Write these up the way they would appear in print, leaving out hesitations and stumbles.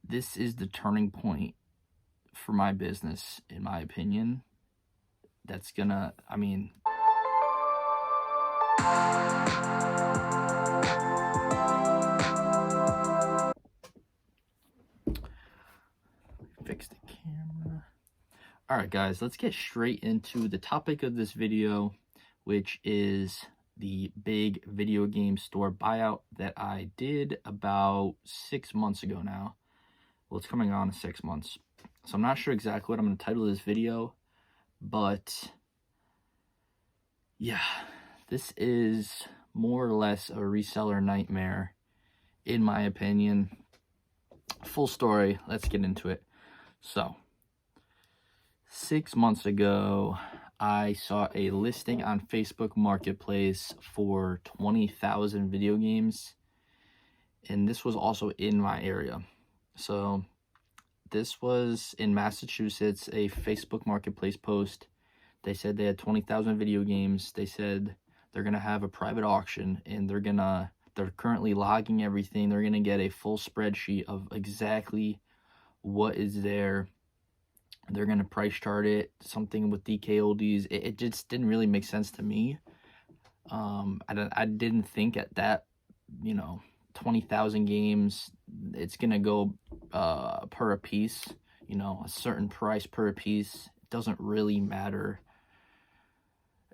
this is the turning point for my business, in my opinion. That's gonna, I mean, fix the camera. All right, guys, let's get straight into the topic of this video, which is the big video game store buyout that I did about 6 months ago now. Well, it's coming on 6 months. So I'm not sure exactly what I'm going to title this video, but yeah, this is more or less a reseller nightmare, in my opinion. Full story, let's get into it. So 6 months ago, I saw a listing on Facebook Marketplace for 20,000 video games, and this was also in my area. So this was in Massachusetts, a Facebook Marketplace post. They said they had 20,000 video games. They said they're gonna have a private auction, and they're currently logging everything. They're gonna get a full spreadsheet of exactly what is there. They're going to price chart it, something with DK oldies. It just didn't really make sense to me. I didn't think at that, 20,000 games, it's going to go per a piece, a certain price per a piece. It doesn't really matter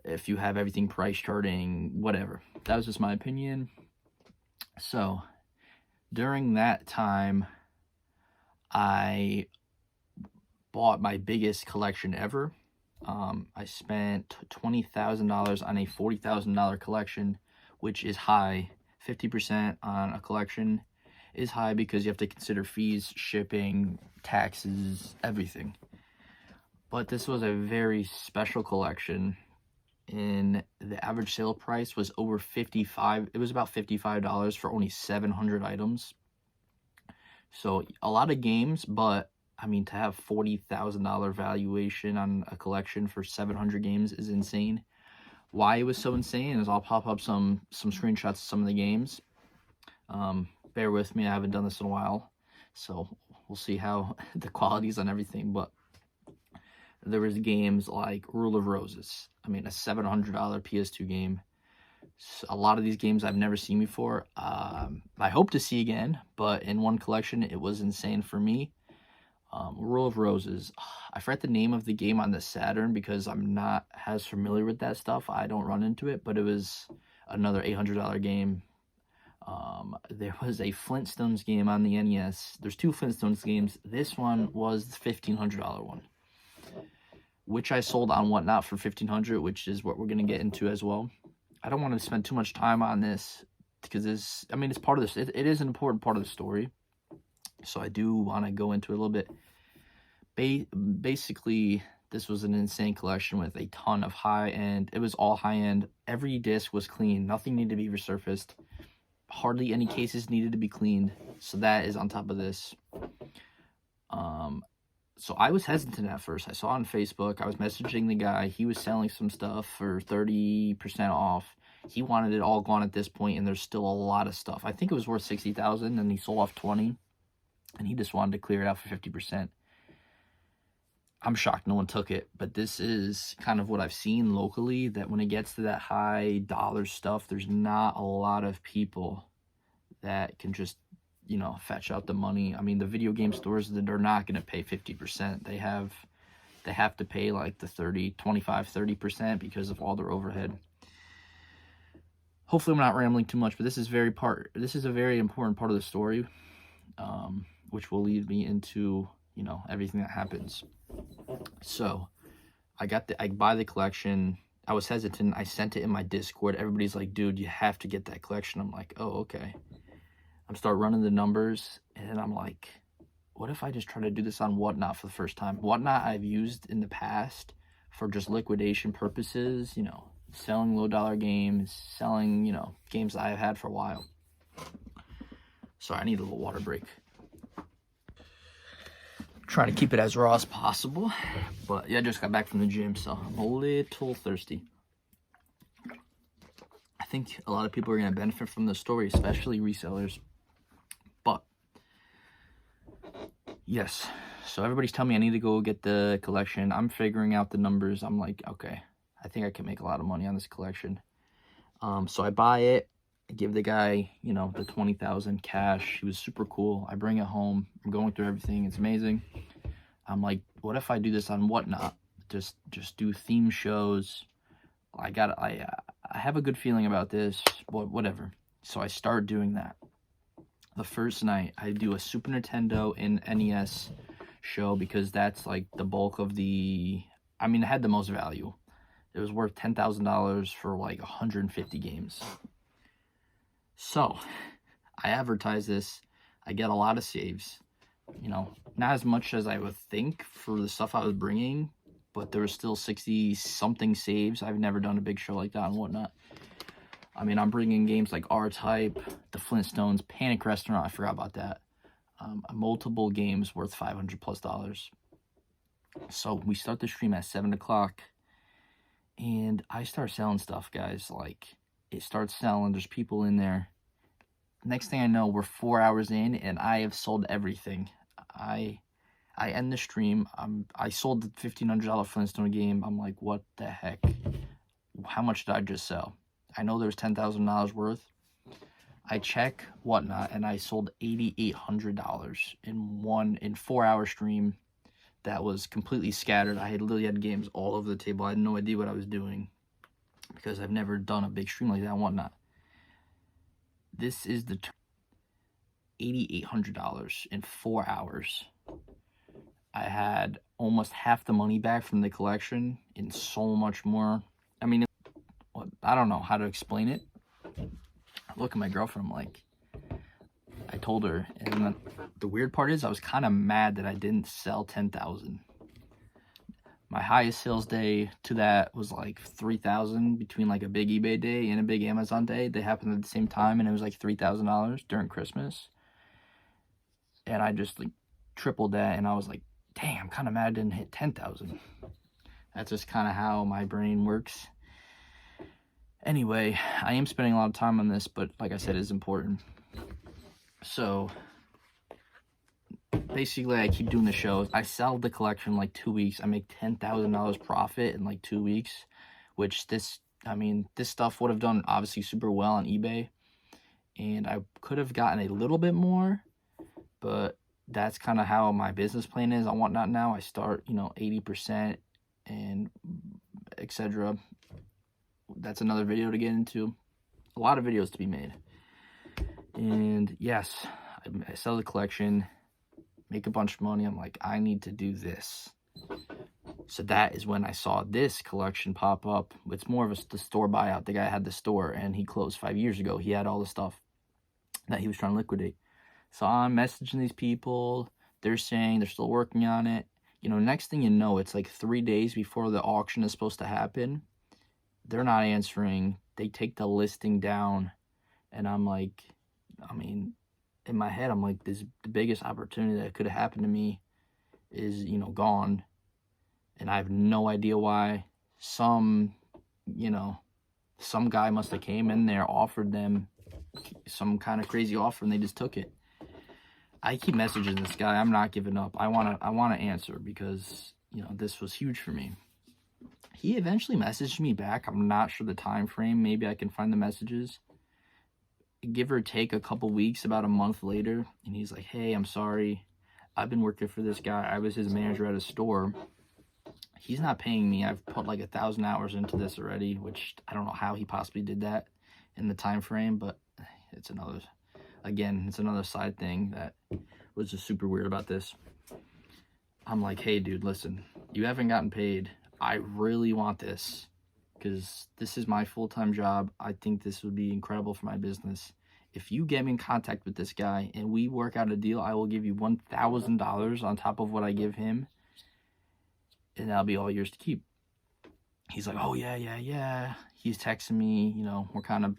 if you have everything price charting, whatever. That was just my opinion. So during that time, I bought my biggest collection ever. I spent $20,000 on a $40,000 collection, which is high. 50% on a collection is high because you have to consider fees, shipping, taxes, everything. But this was a very special collection, and the average sale price was over $55. It was about $55 for only 700 items. So a lot of games, but I mean, to have $40,000 valuation on a collection for 700 games is insane. Why it was so insane is I'll pop up some screenshots of some of the games. Bear with me, I haven't done this in a while, so we'll see how the quality's on everything. But there was games like Rule of Roses. I mean, a $700 PS2 game. So a lot of these games I've never seen before. I hope to see again, but in one collection, it was insane for me. Rule of Roses. I forget the name of the game on the Saturn because I'm not as familiar with that stuff. I don't run into it, but it was another $800 game. There was a Flintstones game on the NES. There's two Flintstones games. This one was the $1,500 one, which I sold on Whatnot for $1,500, which is what we're going to get into as well. I don't want to spend too much time on this because it's part of this. It is an important part of the story. So I do want to go into it a little bit. Basically, this was an insane collection with a ton of high-end. It was all high-end. Every disc was clean. Nothing needed to be resurfaced. Hardly any cases needed to be cleaned. So that is on top of this. So I was hesitant at first. I saw on Facebook. I was messaging the guy. He was selling some stuff for 30% off. He wanted it all gone at this point, and there's still a lot of stuff. I think it was worth $60,000, and he sold off 20. And he just wanted to clear it out for 50%. I'm shocked no one took it, but this is kind of what I've seen locally, that when it gets to that high dollar stuff, there's not a lot of people that can just, fetch out the money. I mean, the video game stores, they're not going to pay 50%. They have to pay like the 30% because of all their overhead. Hopefully I'm not rambling too much, but this is a very important part of the story. Which will lead me into, everything that happens. So I buy the collection. I was hesitant. I sent it in my Discord. Everybody's like, dude, you have to get that collection. I'm like, oh, okay. I'm start running the numbers, and I'm like, what if I just try to do this on Whatnot for the first time? Whatnot I've used in the past for just liquidation purposes, selling low dollar games, selling, games that I've had for a while. Sorry, I need a little water break. Trying to keep it as raw as possible, but yeah, I just got back from the gym, so I'm a little thirsty. I think a lot of people are going to benefit from the story, especially resellers. But Yes. So everybody's telling me I need to go get the collection. I'm figuring out the numbers. I'm like, okay, I think I can make a lot of money on this collection. So I buy it. I give the guy, you know, the 20,000 cash. He was super cool. I bring it home. I'm going through everything. It's amazing. I'm like, what if I do this on Whatnot? Just do theme shows. I have a good feeling about this. Whatever. So I start doing that. The first night I do a Super Nintendo and NES show because that's like the bulk of the, I mean, it had the most value. It was worth $10,000 for like 150 games. So I advertise this. I get a lot of saves. You know, not as much as I would think for the stuff I was bringing, but there was still 60-something saves. I've never done a big show like that and Whatnot. I mean, I'm bringing games like R-Type, The Flintstones, Panic Restaurant. I forgot about that. Multiple games worth $500+. So we start the stream at 7 o'clock. And I start selling stuff, guys. Like, it starts selling. There's people in there. Next thing I know, we're 4 hours in, and I have sold everything. I end the stream. I sold the $1,500 Flintstone game. I'm like, what the heck? How much did I just sell? I know there's $10,000 worth. I check Whatnot, and I sold $8,800 in 4 hour stream. That was completely scattered. I literally had games all over the table. I had no idea what I was doing because I've never done a big stream like that and Whatnot. This is the $8,800 in 4 hours. I had almost half the money back from the collection and so much more. I mean, I don't know how to explain it. I look at my girlfriend, I'm like, I told her, and the weird part is I was kind of mad that I didn't sell 10,000. My highest sales day to that was like 3,000 between like a big eBay day and a big Amazon day. They happened at the same time, and it was like $3,000 during Christmas. And I just like tripled that, and I was like, dang, I'm kind of mad I didn't hit 10,000. That's just kind of how my brain works. Anyway, I am spending a lot of time on this, but like I said, it's important. So basically, I keep doing the shows. I sell the collection in like 2 weeks. I make $10,000 profit in like 2 weeks, which this stuff would have done obviously super well on eBay. And I could have gotten a little bit more, but that's kind of how my business plan is on Whatnot now. I start, 80% and etc. That's another video to get into. A lot of videos to be made. And yes, I sell the collection, make a bunch of money. I'm like, I need to do this. So that is when I saw this collection pop up. It's more of the store buyout. The guy had the store and he closed 5 years ago. He had all the stuff that he was trying to liquidate. So I'm messaging these people. They're saying they're still working on it. Next thing you know, it's like 3 days before the auction is supposed to happen. They're not answering. They take the listing down. And I'm like, in my head, I'm like, the biggest opportunity that could have happened to me is, gone. And I have no idea why. Some guy must have came in there, offered them some kind of crazy offer, and they just took it. I keep messaging this guy. I'm not giving up. I want to answer because, this was huge for me. He eventually messaged me back. I'm not sure the time frame. Maybe I can find the messages. Give or take a couple weeks, about a month later, and he's like, hey, I'm sorry. I've been working for this guy. I was his manager at a store. He's not paying me. I've put like 1,000 hours into this already, which I don't know how he possibly did that in the time frame, but it's another side thing that was just super weird about this. I'm like, hey, dude, listen, you haven't gotten paid. I really want this because this is my full-time job. I think this would be incredible for my business. If you get me in contact with this guy and we work out a deal, I will give you $1,000 on top of what I give him, and that'll be all yours to keep. He's like, oh, yeah. He's texting me, we're kind of,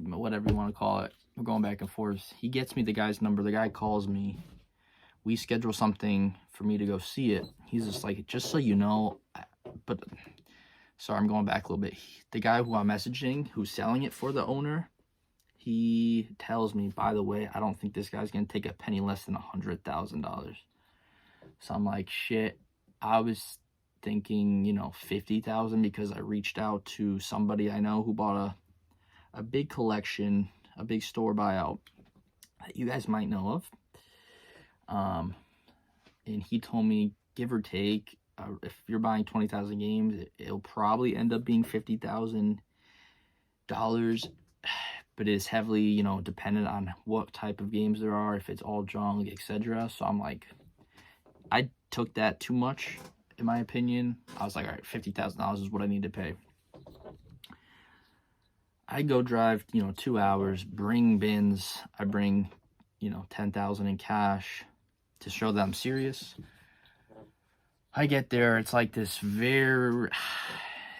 whatever you want to call it. We're going back and forth. He gets me the guy's number. The guy calls me. We schedule something for me to go see it. He's just like, just so you know, but sorry, I'm going back a little bit. The guy who I'm messaging, who's selling it for the owner, He tells me, by the way, I don't think this guy's going to take a penny less than $100,000. So I'm like, shit. I was thinking, 50,000 because I reached out to somebody I know who bought a big collection, a big store buyout that you guys might know of. And he told me, give or take, if you're buying 20,000 games, it'll probably end up being $50,000, but it's heavily, dependent on what type of games there are, if it's all junk, etc. So I'm like, I took that too much, in my opinion. I was like, all right, $50,000 is what I need to pay. I go drive, 2 hours, bring bins. I bring, 10,000 in cash to show that I'm serious. I get there, it's like this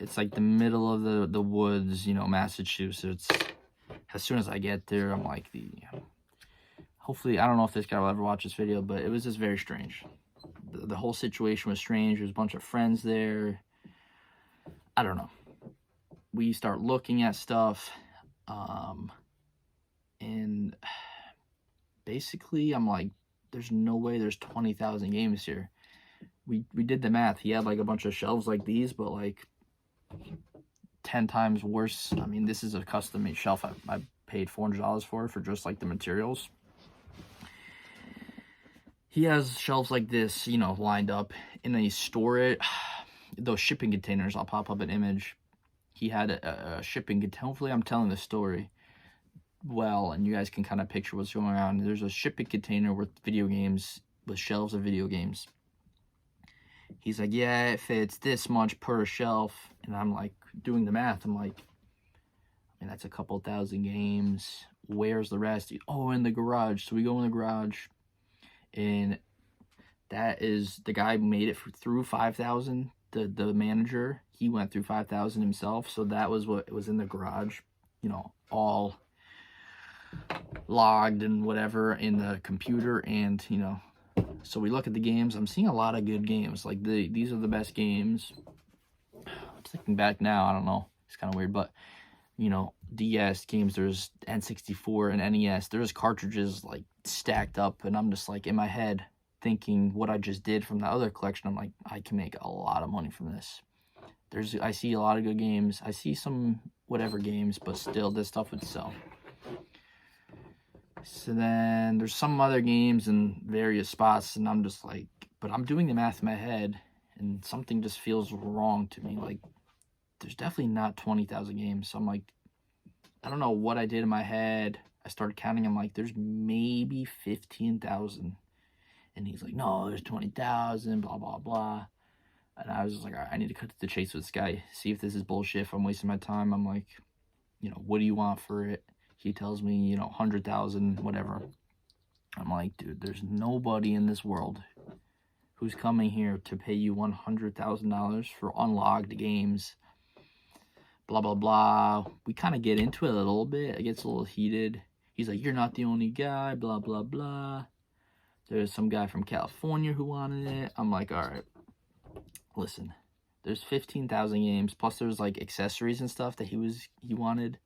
it's like the middle of the woods, Massachusetts. As soon as I get there, I'm like, hopefully, I don't know if this guy will ever watch this video, but it was just very strange. The whole situation was strange. There's a bunch of friends there. I don't know. We start looking at stuff, and basically, I'm like, there's no way there's 20,000 games here. We did the math. He had like a bunch of shelves like these, but like 10 times worse. I mean, this is a custom made shelf. I paid $400 for just like the materials. He has shelves like this, lined up, and then he store it. Those shipping containers, I'll pop up an image. He had a shipping container. Hopefully I'm telling the story well, and you guys can kind of picture what's going on. There's a shipping container with video games, with shelves of video games. He's like, yeah, it fits this much per shelf. And I'm like, doing the math. I'm like, I mean, that's a couple thousand games. Where's the rest? Oh, in the garage. So we go in the garage, and that is, the guy made it through 5,000. The manager, he went through 5,000 himself. So that was what was in the garage, all logged and whatever in the computer. And, so we look at the games. I'm seeing a lot of good games. Like, these are the best games. I'm thinking back now, I don't know. It's kind of weird, but, DS games, there's N64 and NES. There's cartridges, like, stacked up, and I'm just, like, in my head thinking what I just did from the other collection. I'm like, I can make a lot of money from this. I see a lot of good games. I see some whatever games, but still, this stuff would sell. So then there's some other games in various spots, and I'm just like, but I'm doing the math in my head, and something just feels wrong to me. Like, there's definitely not 20,000 games. So I'm like, I don't know what I did in my head. I started counting. I'm like, there's maybe 15,000. And he's like, no, there's 20,000, blah, blah, blah. And I was just like, all right, I need to cut to the chase with this guy, see if this is bullshit, if I'm wasting my time. I'm like, what do you want for it? He tells me, 100,000, whatever. I'm like, dude, there's nobody in this world who's coming here to pay you $100,000 for unlocked games. Blah, blah, blah. We kind of get into it a little bit. It gets a little heated. He's like, you're not the only guy, blah, blah, blah. There's some guy from California who wanted it. I'm like, all right, listen, there's 15,000 games, plus there's like accessories and stuff that he wanted.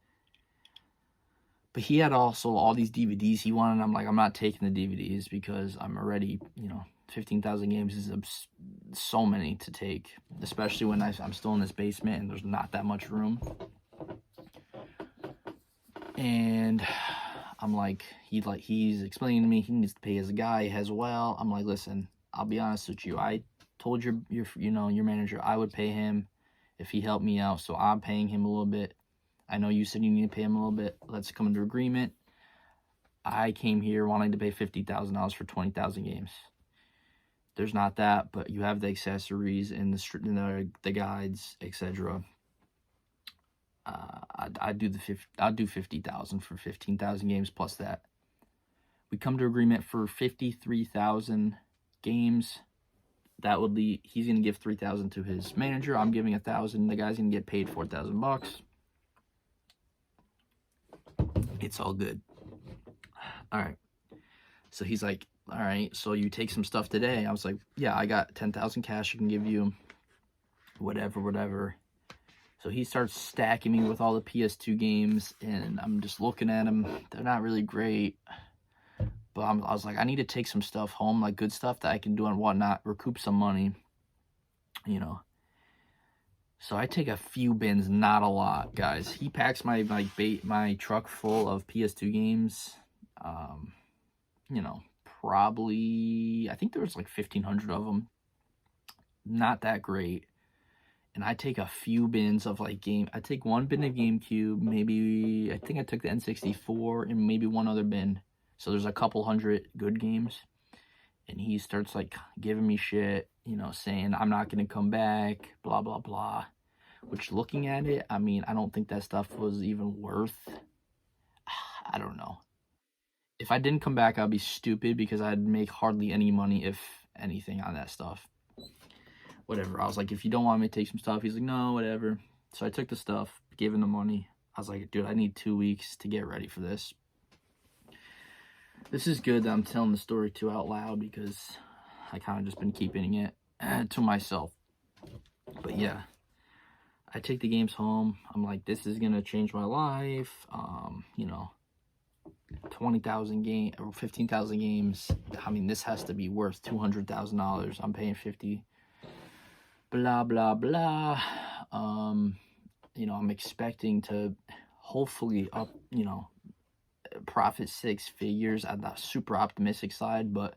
But he had also all these DVDs he wanted. I'm like, I'm not taking the DVDs because I'm already, 15,000 games is so many to take, especially when I'm still in this basement and there's not that much room. And I'm like, he's explaining to me he needs to pay his guy as well. I'm like, listen, I'll be honest with you. I told your manager I would pay him if he helped me out, so I'm paying him a little bit. I know you said you need to pay him a little bit. Let's come into agreement. I came here wanting to pay $50,000 for 20,000 games. There's not that, but you have the accessories and the guides, etc. I'll do 50,000 for 15,000 games plus that. We come to agreement for 53,000 games. That would leave. He's gonna give 3,000 to his manager. I'm giving 1,000. The guy's gonna get paid $4,000. It's all good. All right. So he's like, all right, so you take some stuff today. I was like, yeah, I got 10,000 cash. I can give you whatever. So he starts stacking me with all the PS2 games, and I'm just looking at them. They're not really great, but I was like, I need to take some stuff home, like good stuff that I can do and whatnot, recoup some money, you know. So I take a few bins, not a lot, guys. He packs my truck full of PS2 games. You know, probably, I think there was like 1,500 of them. Not that great. And I take a few bins of like I take one bin of GameCube, maybe, I think I took the N64 and maybe one other bin. So there's a couple hundred good games. And he starts like giving me shit, you know, saying I'm not going to come back, blah, blah, blah. Which, looking at it, I mean, I don't think that stuff was even worth, I don't know. If I didn't come back, I'd be stupid because I'd make hardly any money, if anything, on that stuff. Whatever. I was like, if you don't want me to take some stuff, he's like, no, whatever. So I took the stuff, gave him the money. I was like, dude, I need 2 weeks to get ready for this. This is good that I'm telling the story too out loud, because I kind of just been keeping it to myself. But yeah, I take the games home. I'm like, this is going to change my life. You know, 20,000 game or 15,000 games. I mean, this has to be worth $200,000. I'm paying 50. Blah, blah, blah. You know, I'm expecting to hopefully profit 6 figures at the super optimistic side, but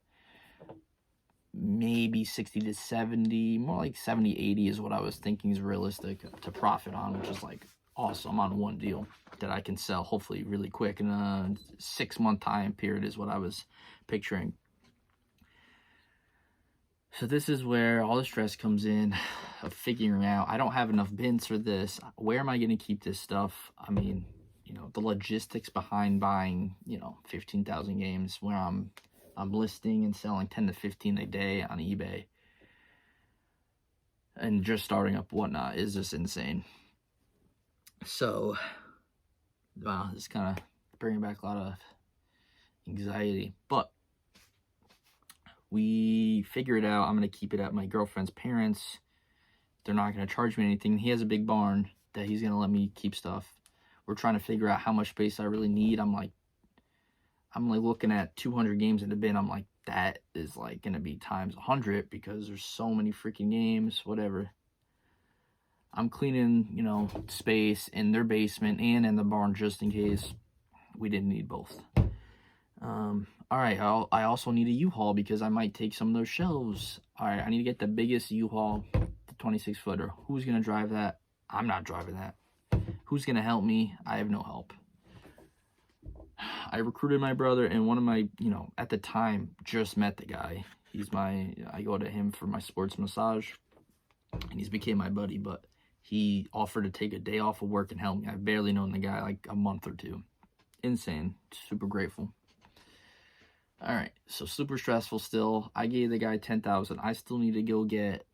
maybe 60 to 70, more like 70, 80 is what I was thinking is realistic to profit on, which is like awesome on one deal that I can sell hopefully really quick in a 6-month time period is what I was picturing. So this is where all the stress comes in of figuring out, I don't have enough bins for this. Where am I going to keep this stuff? I mean, you know, the logistics behind buying, 15,000 games where I'm listing and selling 10 to 15 a day on eBay and just starting up whatnot is just insane. So, wow, this kind of bringing back a lot of anxiety, but we figure it out. I'm going to keep it at my girlfriend's parents. They're not going to charge me anything. He has a big barn that he's going to let me keep stuff. We're trying to figure out how much space I really need. I'm like looking at 200 games in the bin. I'm like, that is like going to be times 100 because there's so many freaking games, whatever. I'm cleaning, space in their basement and in the barn just in case we didn't need both. All right, I also need a U-Haul because I might take some of those shelves. All right, I need to get the biggest U-Haul, the 26-footer. Who's going to drive that? I'm not driving that. Who's going to help me? I have no help. I recruited my brother, and one of my, at the time, just met the guy. I go to him for my sports massage, and he's became my buddy, but he offered to take a day off of work and help me. I've barely known the guy, like a month or two. Insane. Super grateful. All right, so super stressful still. I gave the guy 10,000. I still need to go get,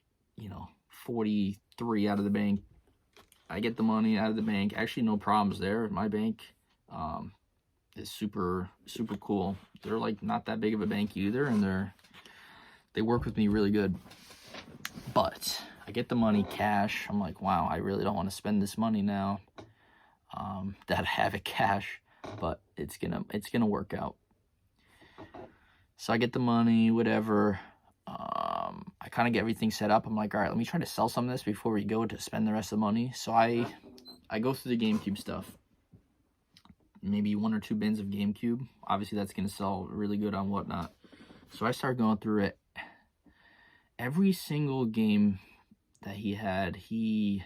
43 out of the bank. I get the money out of the bank. Actually, no problems there. My bank is super, super cool. They're like not that big of a bank either, and they work with me really good. But I get the money cash. I'm like, wow, I really don't want to spend this money now that I have it cash, but it's gonna work out. So I get the money, whatever. I kind of get everything set up. I'm like, all right, let me try to sell some of this before we go to spend the rest of the money. So I go through the GameCube stuff. Maybe 1 or 2 bins of GameCube. Obviously, that's going to sell really good on whatnot. So I start going through it. Every single game that he had, he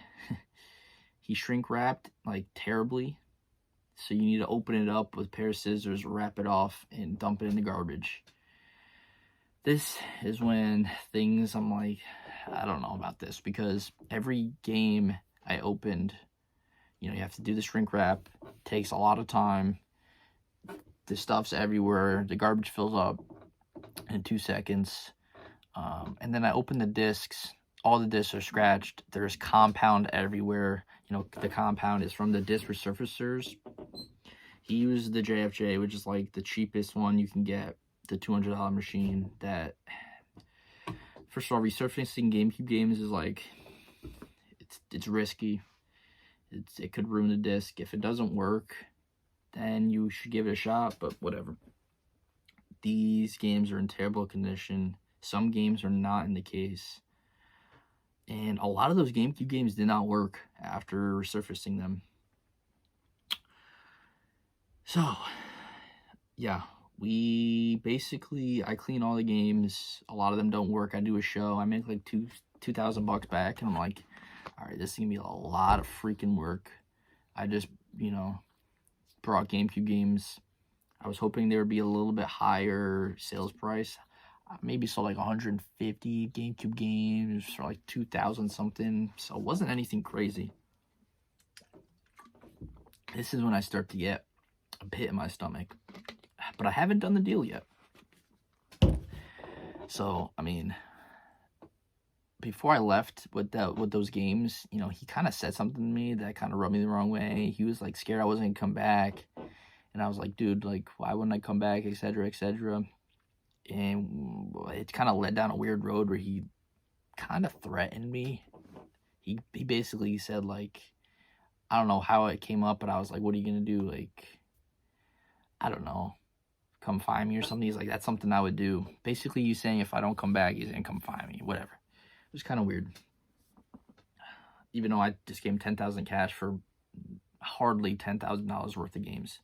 shrink wrapped like terribly. So you need to open it up with a pair of scissors, wrap it off, and dump it in the garbage. This is when I'm like, I don't know about this, because every game I opened, you have to do the shrink wrap. It takes a lot of time. The stuff's everywhere. The garbage fills up in 2 seconds. And then I open the discs. All the discs are scratched. There's compound everywhere. The compound is from the disc resurfacers. He used the JFJ, which is like the cheapest one you can get. The $200 machine that, first of all, resurfacing GameCube games is like, it's risky. It could ruin the disc. If it doesn't work, then you should give it a shot, but whatever. These games are in terrible condition. Some games are not in the case. And a lot of those GameCube games did not work after resurfacing them. So, yeah, I clean all the games. A lot of them don't work. I do a show. I make like $2,000 back, and I'm like, all right, this is gonna be a lot of freaking work. I just, brought GameCube games. I was hoping there would be a little bit higher sales price. Maybe sold like 150 GameCube games for like 2,000 something. So it wasn't anything crazy. This is when I start to get a pit in my stomach. But I haven't done the deal yet. So, I mean, before I left with those games, he kind of said something to me that kind of rubbed me the wrong way. He was like scared I wasn't going to come back. And I was like, dude, like, why wouldn't I come back, etc., etc. And it kind of led down a weird road where he kind of threatened me. He basically said, like, I don't know how it came up, but I was like, what are you going to do? Like, I don't know, come find me or something. He's like, that's something I would do. Basically, you saying if I don't come back, he's going to come find me, whatever. It was kind of weird. Even though I just gave him $10,000 cash for hardly $10,000 worth of games.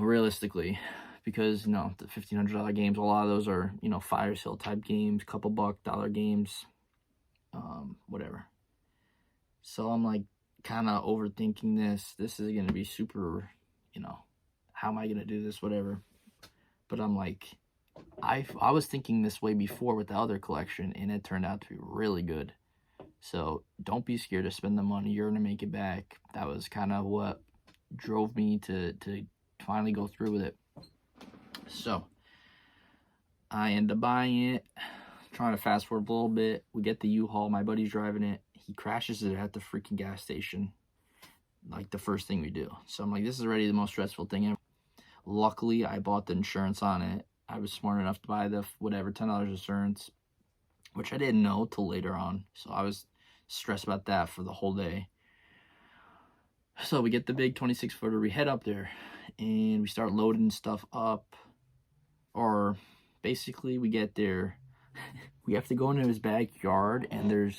Realistically, because the $1,500 games, a lot of those are fire sale type games, couple $1 games, whatever. So I'm like kind of overthinking this is gonna be super, how am I gonna do this, whatever. But I'm like, I was thinking this way before with the other collection, and it turned out to be really good. So don't be scared to spend the money. You're gonna make it back. That was kind of what drove me to finally go through with it. So I end up buying it, trying to fast forward a little bit. We get the U-Haul, my buddy's driving it. He crashes it at the freaking gas station, like the first thing we do. So I'm like, this is already the most stressful thing ever. Luckily, I bought the insurance on it. I was smart enough to buy the $10 insurance, which I didn't know till later on. So I was stressed about that for the whole day. So we get the big 26-footer, we head up there, and we start loading stuff up. Or basically, we get there, we have to go into his backyard, and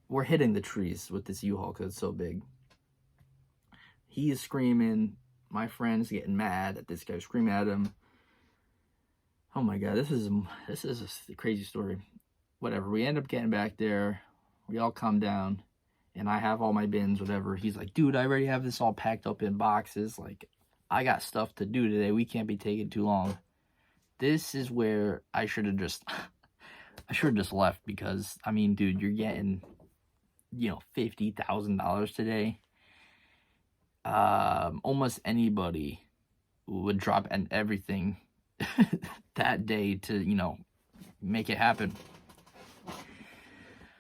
we're hitting the trees with this U-Haul because it's so big. He is screaming. My friend's getting mad at this guy, screaming at him. Oh my God, this is a crazy story. Whatever, we end up getting back there. We all calm down, and I have all my bins, whatever. He's like, dude, I already have this all packed up in boxes. Like, I got stuff to do today. We can't be taking too long. This is where I should have just left, because, I mean, dude, you're getting, $50,000 today. Almost anybody would drop and everything that day to, make it happen.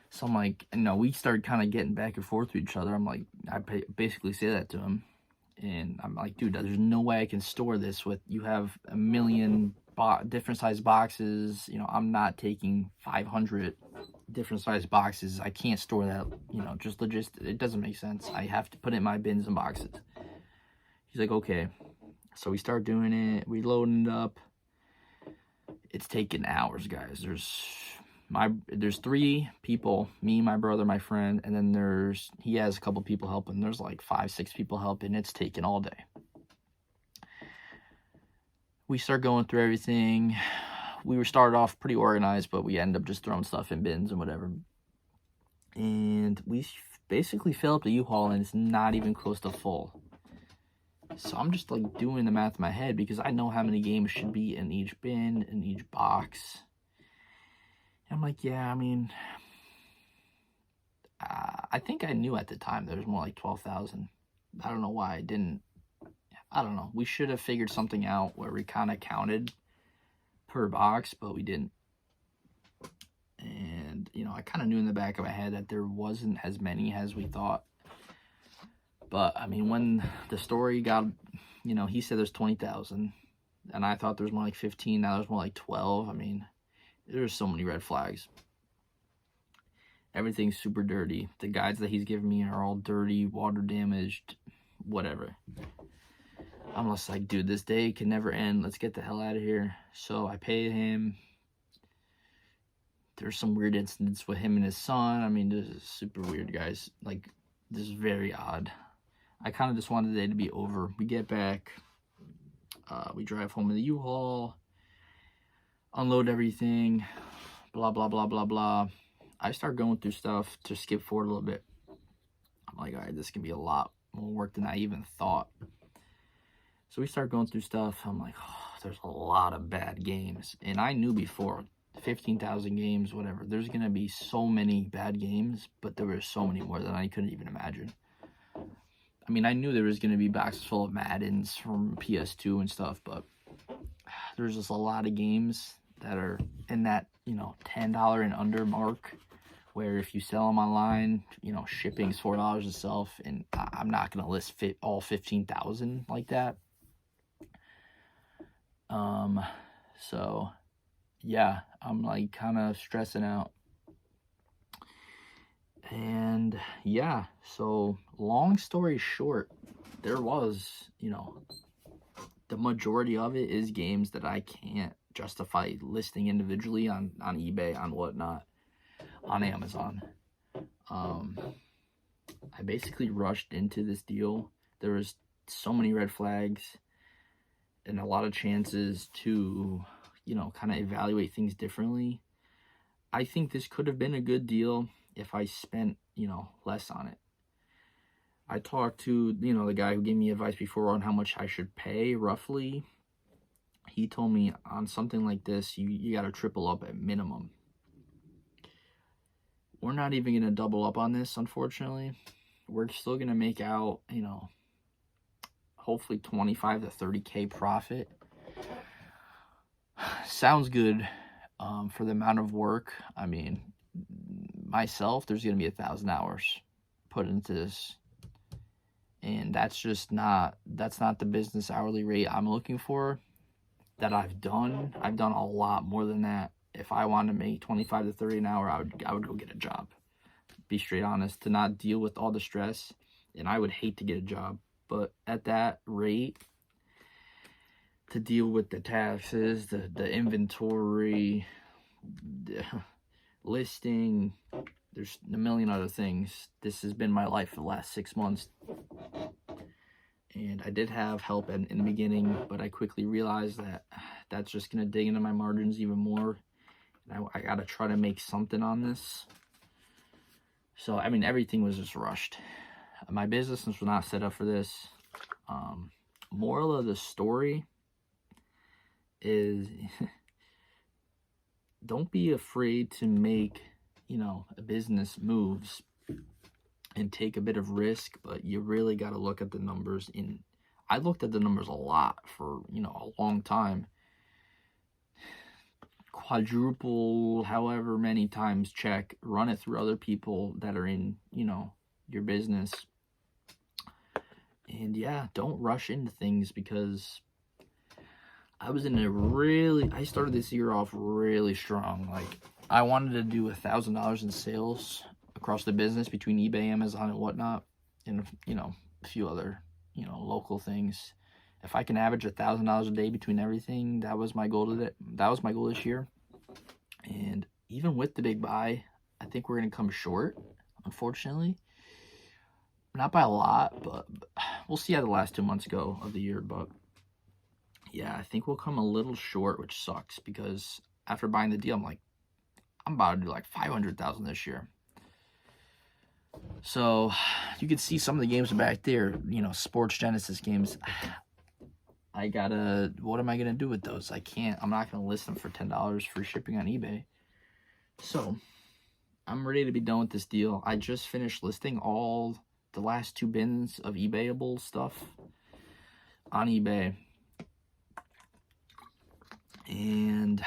So I'm like, we started kind of getting back and forth with each other. I'm like, I basically say that to him. And I'm like, dude, there's no way I can store this you have a million different size boxes. I'm not taking 500 different size boxes. I can't store that, just logistic. It doesn't make sense. I have to put it in my bins and boxes. He's like, okay. So we start doing it. We loading it up. It's taking hours, guys. There's 3 people, me, my brother, my friend, and then he has a couple people helping. There's like 5, 6 people helping. It's taking all day. We start going through everything. We were started off pretty organized, but we end up just throwing stuff in bins and whatever. And we basically fill up the U-Haul, and it's not even close to full. So I'm just like doing the math in my head, because I know how many games should be in each bin, in each box. I'm like, yeah, I mean, I think I knew at the time there was more like 12,000. I don't know why I didn't. I don't know. We should have figured something out where we kind of counted per box, but we didn't. And, I kind of knew in the back of my head that there wasn't as many as we thought. But, I mean, when the story got, he said there's 20,000. And I thought there was more like 15. Now there's more like 12. I mean, there's so many red flags. Everything's super dirty. The guides that he's giving me are all dirty, water damaged, whatever. I'm just like, dude, this day can never end. Let's get the hell out of here. So I pay him. There's some weird incidents with him and his son. I mean, this is super weird, guys. Like, this is very odd. I kind of just wanted the day to be over. We get back. We drive home in the U-Haul. Unload everything. Blah, blah, blah, blah, blah. I start going through stuff to skip forward a little bit. I'm like, all right, this can be a lot more work than I even thought. So we start going through stuff. I'm like, oh, there's a lot of bad games. And I knew before, 15,000 games, whatever, there's going to be so many bad games, but there were so many more than I couldn't even imagine. I mean, I knew there was going to be boxes full of Maddens from PS2 and stuff, but there's just a lot of games that are in that, you know, $10 and under mark, where if you sell them online, you know, shipping's $4 itself, and I'm not going to list all 15,000 like that. So yeah, I'm like kind of stressing out. And yeah, so long story short, there was, you know, the majority of it is games that I can't justify listing individually on eBay, on whatnot, on Amazon. I basically rushed into this deal. There was so many red flags and a lot of chances to, you know, kind of evaluate things differently. I think this could have been a good deal if I spent, you know, less on it. I talked to, you know, the guy who gave me advice before on how much I should pay roughly. He told me on something like this, you got to triple up at minimum. We're not even going to double up on this, unfortunately. We're still going to make out, you know, hopefully 25 to 30K profit. Sounds good for the amount of work. I mean, myself, there's going to be 1,000 hours put into this. And that's not the business hourly rate I'm looking for that I've done. I've done a lot more than that. If I wanted to make 25 to 30 an hour, I would go get a job. Be straight honest, to not deal with all the stress, and I would hate to get a job. But at that rate, to deal with the taxes, the inventory, the listing, there's a million other things. This has been my life for the last 6 months. And I did have help in the beginning, but I quickly realized that that's just going to dig into my margins even more. And I got to try to make something on this. So, I mean, everything was just rushed. My business was not set up for this. Moral of the story is don't be afraid to make, you know, a business moves and take a bit of risk, but you really got to look at the numbers. I looked at the numbers a lot for, you know, a long time. Quadruple, however many times check, run it through other people that are in, you know, your business. And yeah, don't rush into things, because I started this year off really strong. Like, I wanted to do $1,000 in sales across the business between eBay, Amazon, and whatnot, and, you know, a few other, you know, local things. If I can average $1,000 a day between everything, that was my goal this year. And even with the big buy, I think we're going to come short, unfortunately. Not by a lot, but we'll see how the last 2 months go of the year. But yeah, I think we'll come a little short, which sucks, because after buying the deal, I'm like, I'm about to do like 500,000 this year. So you can see some of the games are back there, you know, Sports Genesis games. What am I going to do with those? I'm not going to list them for $10 free shipping on eBay. So I'm ready to be done with this deal. I just finished listing all the last 2 bins of eBayable stuff on eBay. And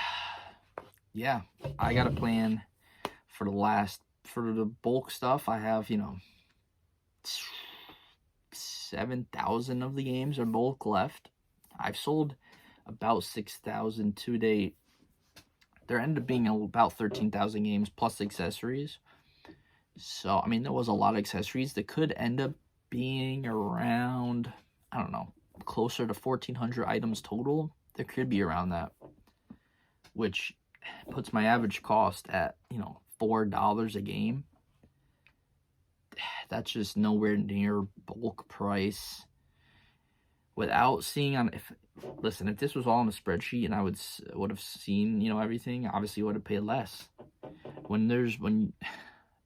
yeah, I got a plan for the bulk stuff. I have, you know, 7,000 of the games are bulk left. I've sold about 6,000 to date. There ended up being about 13,000 games plus accessories. So, I mean, there was a lot of accessories that could end up being around, I don't know, closer to 1,400 items total. There could be around that, which puts my average cost at, $4 a game. That's just nowhere near bulk price. Without seeing on, if this was all on a spreadsheet and I would have seen, everything, obviously would have paid less.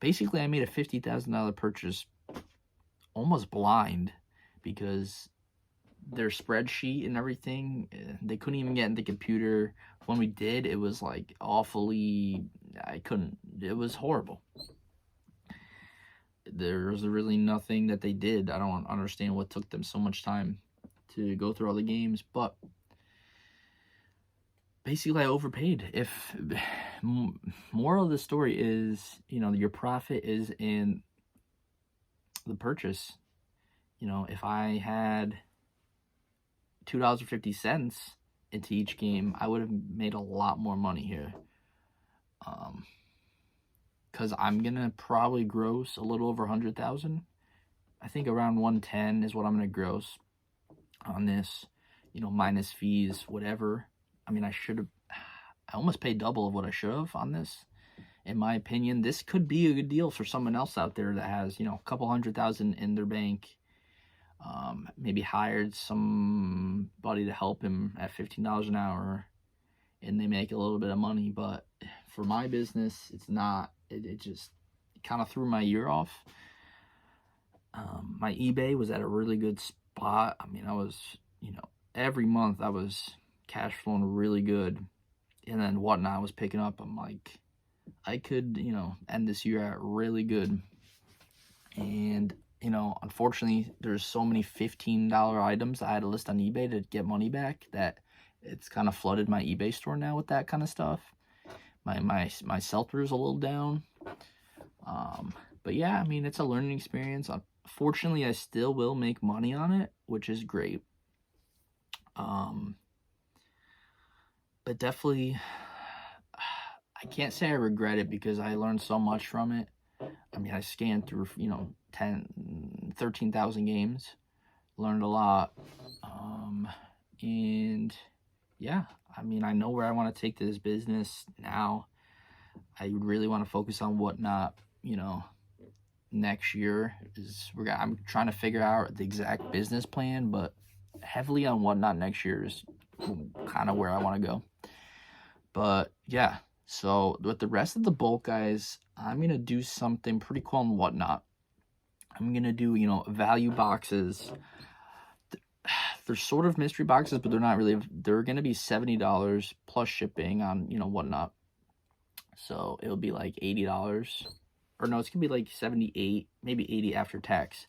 Basically I made a $50,000 purchase almost blind, because their spreadsheet and everything, they couldn't even get in the computer. When we did, it was like it was horrible. There's really nothing that they did. I don't understand what took them so much time to go through all the games, but basically I overpaid. If moral of the story is, your profit is in the purchase. If I had $2.50 into each game, I would have made a lot more money here. Because I'm gonna probably gross a little over 100,000. I think around 110 is what I'm gonna gross on this, minus fees, whatever. I mean, I almost paid double of what I should have on this. In my opinion, this could be a good deal for someone else out there that has, a couple 100,000 in their bank. Maybe hired somebody to help him at $15 an hour, and they make a little bit of money. But for my business, it's not. It just kind of threw my year off. My eBay was at a really good spot. I mean, I was, every month I was cash flowing really good, and then Whatnot was picking up. I'm like, I could, end this year at really good. And unfortunately, there's so many $15 items I had to list on eBay to get money back that it's kind of flooded my eBay store now with that kind of stuff. My sell-through is a little down. But yeah, I mean, it's a learning experience. Fortunately, I still will make money on it, which is great. But definitely, I can't say I regret it, because I learned so much from it. I mean, I scanned through, 13,000 games, learned a lot. And yeah, I mean, I know where I want to take this business now. I really want to focus on Whatnot, next year. I'm trying to figure out the exact business plan, but heavily on Whatnot next year is kind of where I want to go. But yeah, so with the rest of the bulk, guys, I'm going to do something pretty cool on Whatnot. I'm going to do, value boxes. They're sort of mystery boxes, but they're not really. They're going to be $70 plus shipping on, Whatnot. So it'll be like $80. Or no, it's going to be like 78, maybe 80 after tax.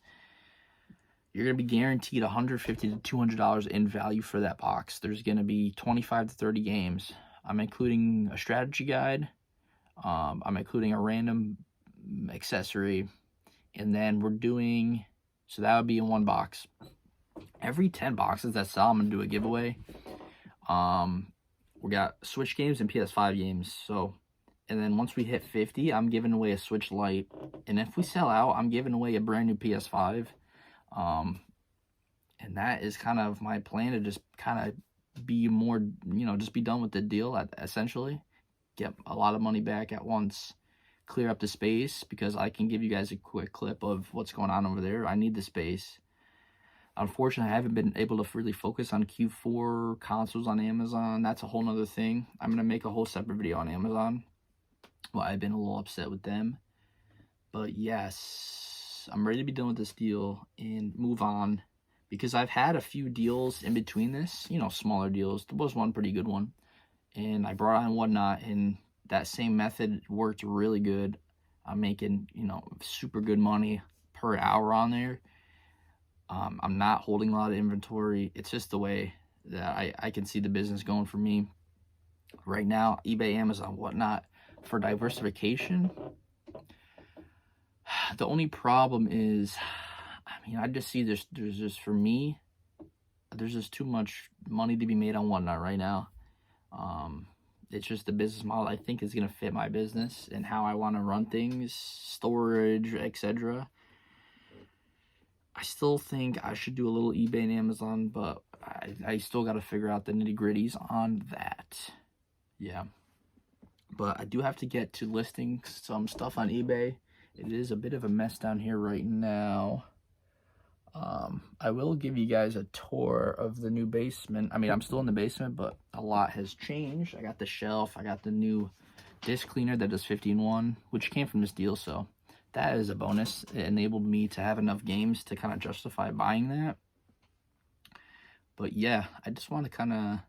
You're going to be guaranteed $150 to $200 in value for that box. There's going to be 25 to 30 games. I'm including a strategy guide. I'm including a random accessory. And then we're doing, so that would be in one box. Every 10 boxes that sell, I'm going to do a giveaway. We got Switch games and PS5 games. So, and then once we hit 50, I'm giving away a Switch Lite. And if we sell out, I'm giving away a brand new PS5. And that is kind of my plan, to just kind of be more, just be done with the deal, essentially. Get a lot of money back at once. Clear up the space, because I can give you guys a quick clip of what's going on over there. I need the space. Unfortunately, I haven't been able to really focus on Q4 consoles on Amazon. That's a whole nother thing. I'm going to make a whole separate video on Amazon. Well, I've been a little upset with them. But yes, I'm ready to be done with this deal and move on, because I've had a few deals in between this, smaller deals. There was one pretty good one, and I brought on Whatnot, and that same method worked really good. I'm making, super good money per hour on there. I'm not holding a lot of inventory. It's just the way that I can see the business going for me right now. eBay, Amazon, Whatnot. For diversification, the only problem is, I mean, I just see there's just, for me, there's just too much money to be made on Whatnot right now. it's just the business model I think is going to fit my business and how I want to run things, storage, etc. I still think I should do a little eBay and Amazon, but I still got to figure out the nitty-gritties on that. Yeah. But I do have to get to listing some stuff on eBay. It is a bit of a mess down here right now. I will give you guys a tour of the new basement. I mean, I'm still in the basement, but a lot has changed. I got the shelf. I got the new disc cleaner that does 50-in-1, which came from this deal, so that is a bonus. It enabled me to have enough games to kind of justify buying that. But yeah, I just want to kind of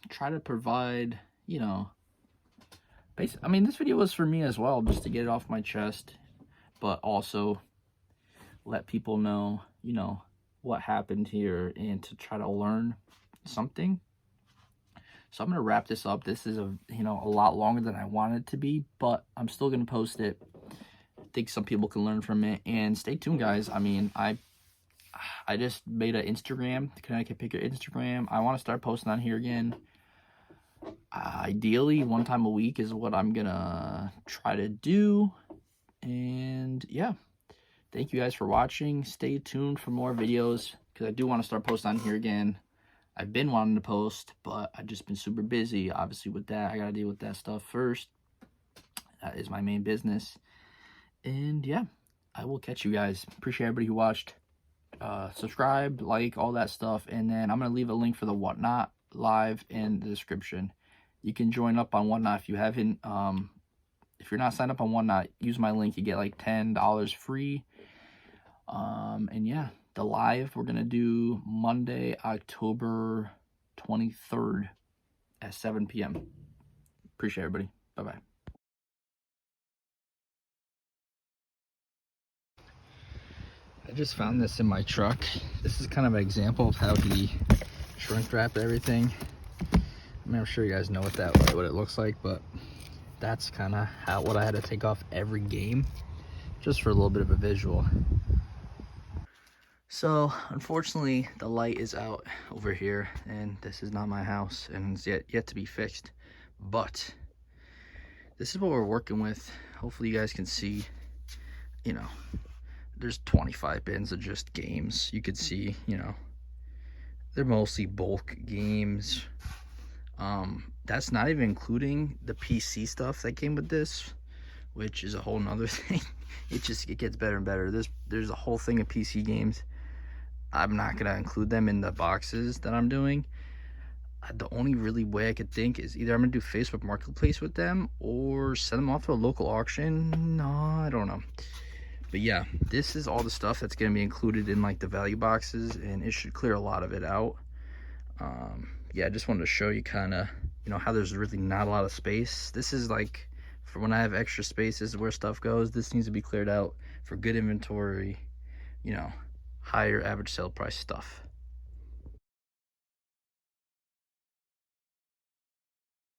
try to provide, you know, I mean, this video was for me as well, just to get it off my chest, but also let people know, you know, what happened here and to try to learn something. So I'm going to wrap this up. This is a lot longer than I wanted it to be, but I'm still going to post it. I think some people can learn from it, and stay tuned, guys. I mean, I just made an Instagram, the Connecticut Picker Instagram. I want to start posting on here again. Ideally, one time a week is what I'm gonna try to do. And yeah, thank you guys for watching. Stay tuned for more videos, because I do want to start posting on here again. I've been wanting to post, but I've just been super busy. Obviously with that, I gotta deal with that stuff first. That is my main business. And yeah, I will catch you guys. Appreciate everybody who watched. Subscribe, like, all that stuff, and then I'm gonna leave a link for the Whatnot live in the description. You can join up on Whatnot if you haven't. If you're not signed up on Whatnot, use my link. You get like $10 free. And yeah, the live we're gonna do Monday, October 23rd at 7 p.m. Appreciate everybody. Bye bye. I just found this in my truck. This is kind of an example of how he shrink wrapped everything. I mean, I'm sure you guys know what it looks like, but that's kind of what I had to take off every game, just for a little bit of a visual. So unfortunately, the light is out over here, and this is not my house, and it's yet to be fixed. But this is what we're working with. Hopefully you guys can see, you know, there's 25 bins of just games. You could see, you know, they're mostly bulk games. That's not even including the PC stuff that came with this, which is a whole nother thing. It gets better and better. There's a whole thing of PC games. I'm not gonna include them in the boxes that I'm doing. The only really way I could think is either I'm gonna do Facebook Marketplace with them or send them off to a local auction. No, I don't know. But yeah, this is all the stuff that's going to be included in like the value boxes, and it should clear a lot of it out. Yeah, I just wanted to show you kind of, you know, how there's really not a lot of space. This is like for when I have extra spaces where stuff goes. This needs to be cleared out for good inventory, you know, higher average sale price stuff.